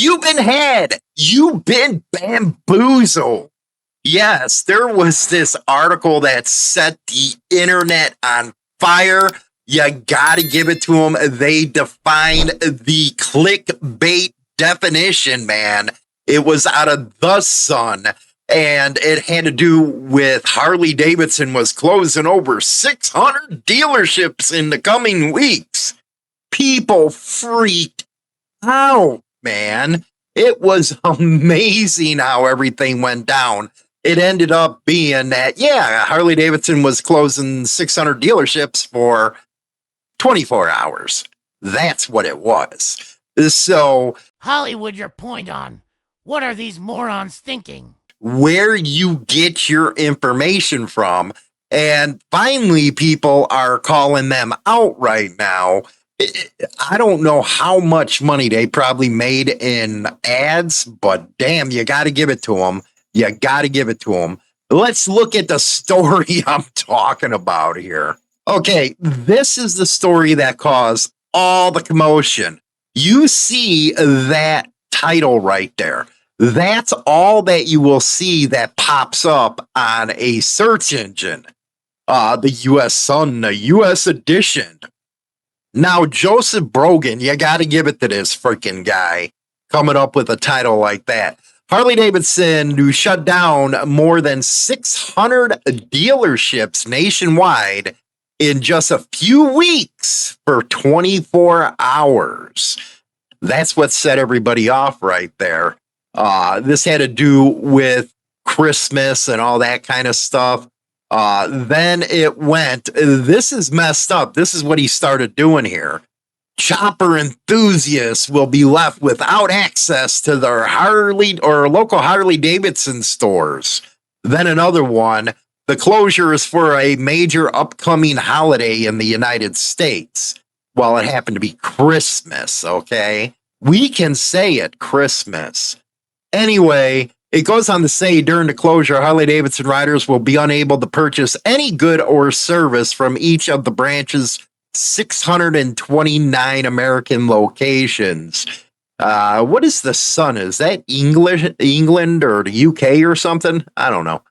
You've been had. You've been bamboozled. Yes, there was this article that set the internet on fire. You got to give it to them. They defined the clickbait definition, man. It was out of The Sun, and it had to do with Harley Davidson was closing over 600 dealerships in the coming weeks. People freaked out, man. It was amazing how everything went down. It ended up being that, yeah, Harley Davidson was closing 600 dealerships for 24 hours. That's what it was. So, Hollywood, your point on. What are these morons thinking? Where you get your information from. And finally, people are calling them out right now. I don't know how much money they probably made in ads, but damn, you got to give it to them. You got to give it to them. Let's look at the story I'm talking about here. Okay, this is the story that caused all the commotion. You see that title right there. That's all that you will see that pops up on a search engine. The U.S. Sun, the U.S. edition. Now, Joseph Brogan, you got to give it to this freaking guy coming up with a title like that. Harley Davidson to shut down more than 600 dealerships nationwide in just a few weeks for 24 hours. That's what set everybody off right there. This had to do with Christmas and all that kind of stuff. Then it went, this is messed up. This is what he started doing here. Chopper enthusiasts will be left without access to their Harley or local Harley Davidson stores. Then another one, the closure is for a major upcoming holiday in the United States. Well, it happened to be Christmas, okay? We can say it, Christmas. Anyway, it goes on to say during the closure, Harley Davidson riders will be unable to purchase any good or service from each of the branch's 629 American locations. What is the Sun? Is that England or the UK or something? I don't know.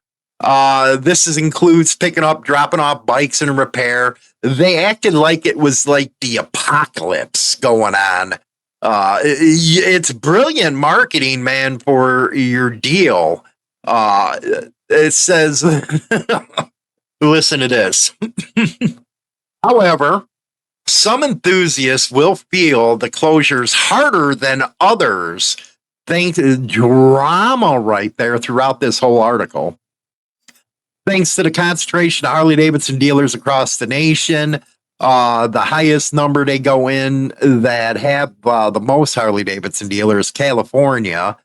This includes picking up, dropping off bikes and repair. They acted like it was like the apocalypse going on. It's brilliant marketing, man, for your deal. It says, listen to this. However, some enthusiasts will feel the closures harder than others. Thanks to drama right there throughout this whole article. Thanks to the concentration of Harley Davidson dealers across the nation, the highest number they go in that have the most Harley Davidson dealers, California,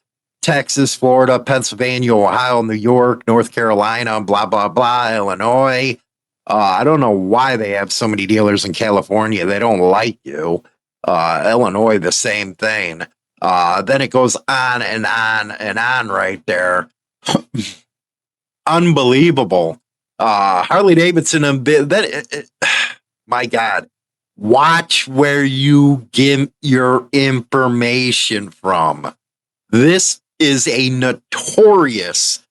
Texas, Florida, Pennsylvania, Ohio, New York, North Carolina, blah, blah, blah, Illinois. I don't know why they have so many dealers in California. They don't like you. Illinois, the same thing. Then it goes on and on and on right there. Unbelievable. Harley Davidson, my God, watch where you get your information from. This is a notorious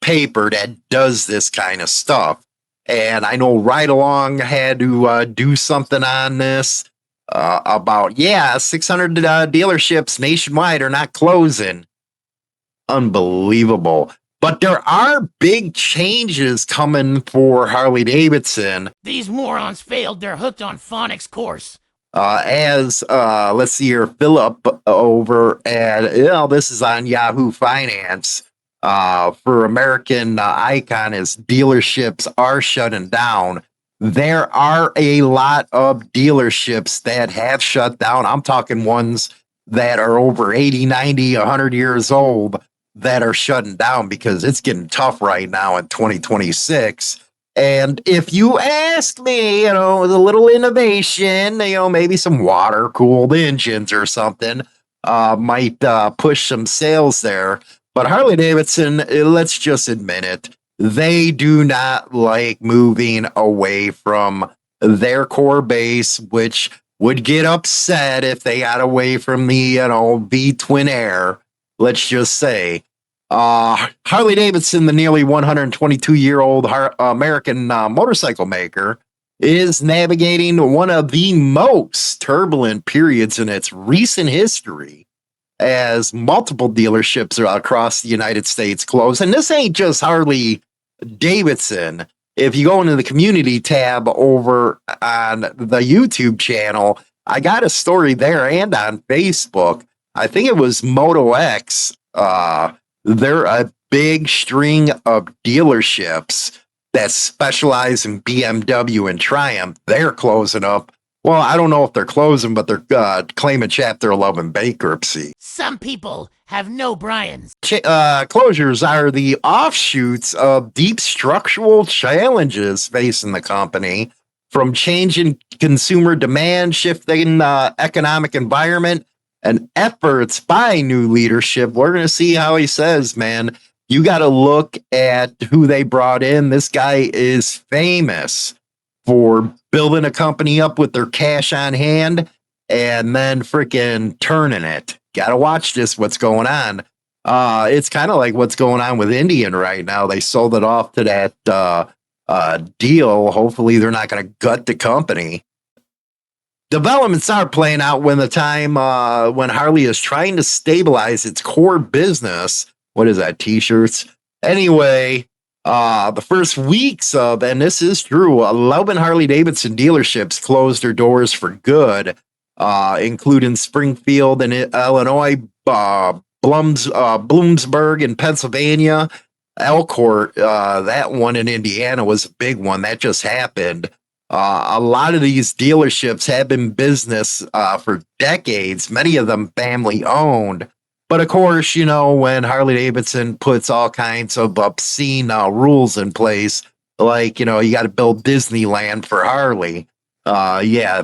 paper that does this kind of stuff. And I know Ride Along had to do something on this about, 600 dealerships nationwide are not closing. Unbelievable. But there are big changes coming for Harley Davidson. These morons failed their Hooked on Phonics course. Let's see here, Philip over at, this is on Yahoo Finance. For American Icon, as dealerships are shutting down. There are a lot of dealerships that have shut down. I'm talking ones that are over 80, 90, 100 years old that are shutting down because it's getting tough right now in 2026. And if you ask me, a little innovation, maybe some water-cooled engines or something might push some sales there. But Harley Davidson, let's just admit it, they do not like moving away from their core base, which would get upset if they got away from the, V twin air. Let's just say. Harley Davidson, the nearly 122-year-old American motorcycle maker, is navigating one of the most turbulent periods in its recent history as multiple dealerships across the United States close. And this ain't just Harley Davidson. If you go into the community tab over on the YouTube channel, I got a story there and on Facebook. I think it was Moto X. They're a big string of dealerships that specialize in BMW and Triumph. They're closing up. Well, I don't know if they're closing, but they're claiming Chapter 11 bankruptcy. Some people have no Brians. Closures are the offshoots of deep structural challenges facing the company, from changing consumer demand, shifting economic environment, and efforts by new leadership. We're going to see how he says, man, you got to look at who they brought in. This guy is famous for building a company up with their cash on hand and then freaking turning it. Got to watch this, what's going on. It's kind of like what's going on with Indian right now. They sold it off to that deal. Hopefully they're not going to gut the company. Developments are playing out when the time when Harley is trying to stabilize its core business. What is that, t-shirts? Anyway, the first weeks of, and this is true, 11 Harley Davidson dealerships closed their doors for good, including Springfield in Illinois, Bloomsburg in Pennsylvania, Elkhart, that one in Indiana was a big one. That just happened. A lot of these dealerships have been in business for decades, many of them family owned. But of course, when Harley Davidson puts all kinds of obscene rules in place, like, you got to build Disneyland for Harley,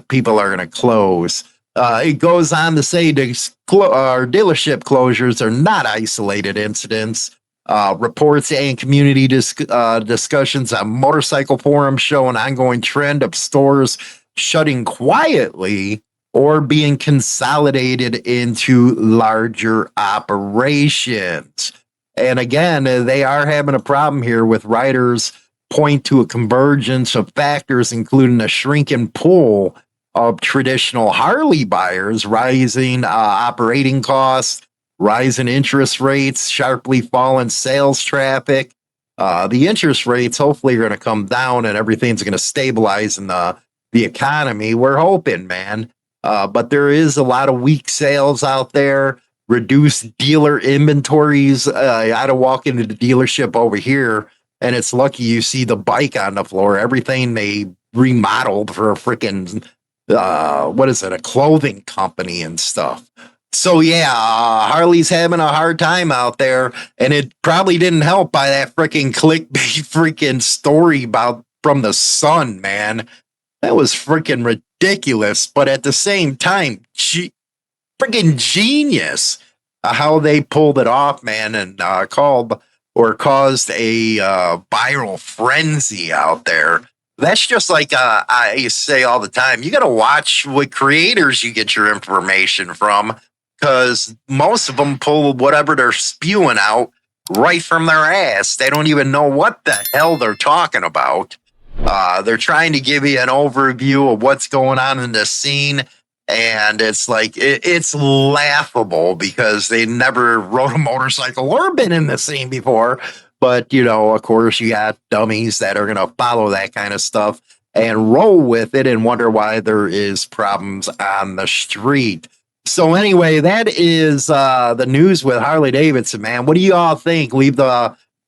people are going to close. It goes on to say dealership closures are not isolated incidents. Reports and community discussions on motorcycle forums show an ongoing trend of stores shutting quietly or being consolidated into larger operations. And again, they are having a problem here with writers point to a convergence of factors, including a shrinking pool of traditional Harley buyers, rising operating costs, rising interest rates, sharply falling sales traffic. The interest rates hopefully are going to come down and everything's going to stabilize in the economy. We're hoping, man. But there is a lot of weak sales out there, reduced dealer inventories. I had to walk into the dealership over here, and it's lucky you see the bike on the floor. Everything they remodeled for a freaking, a clothing company and stuff. So Harley's having a hard time out there, and it probably didn't help by that freaking clickbait freaking story from the Sun, man. That was freaking ridiculous, but at the same time, freaking genius how they pulled it off, man, and caused a viral frenzy out there. That's just like I say all the time. You got to watch what creators you get your information from, because most of them pull whatever they're spewing out right from their ass. They don't even know what the hell they're talking about. They're trying to give you an overview of what's going on in the scene, and it's like it's laughable because they never rode a motorcycle or been in the scene before. But, of course, you got dummies that are going to follow that kind of stuff and roll with it and wonder why there is problems on the street. So anyway, that is the news with Harley Davidson, man. What do you all think? Leave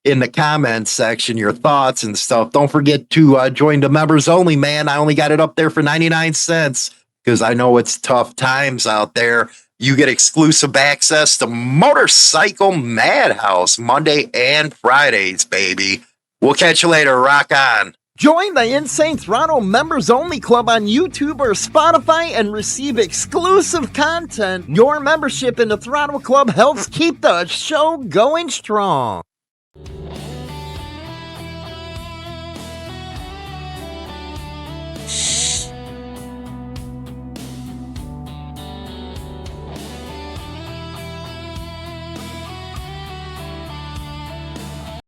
in the comments section your thoughts and stuff. Don't forget to join the members only, man. I only got it up there for 99 cents because I know it's tough times out there. You get exclusive access to Motorcycle Madhouse Monday and Fridays, baby. We'll catch you later. Rock on. Join the Insane Throttle Members Only Club on YouTube or Spotify and receive exclusive content. Your membership in the Throttle Club helps keep the show going strong.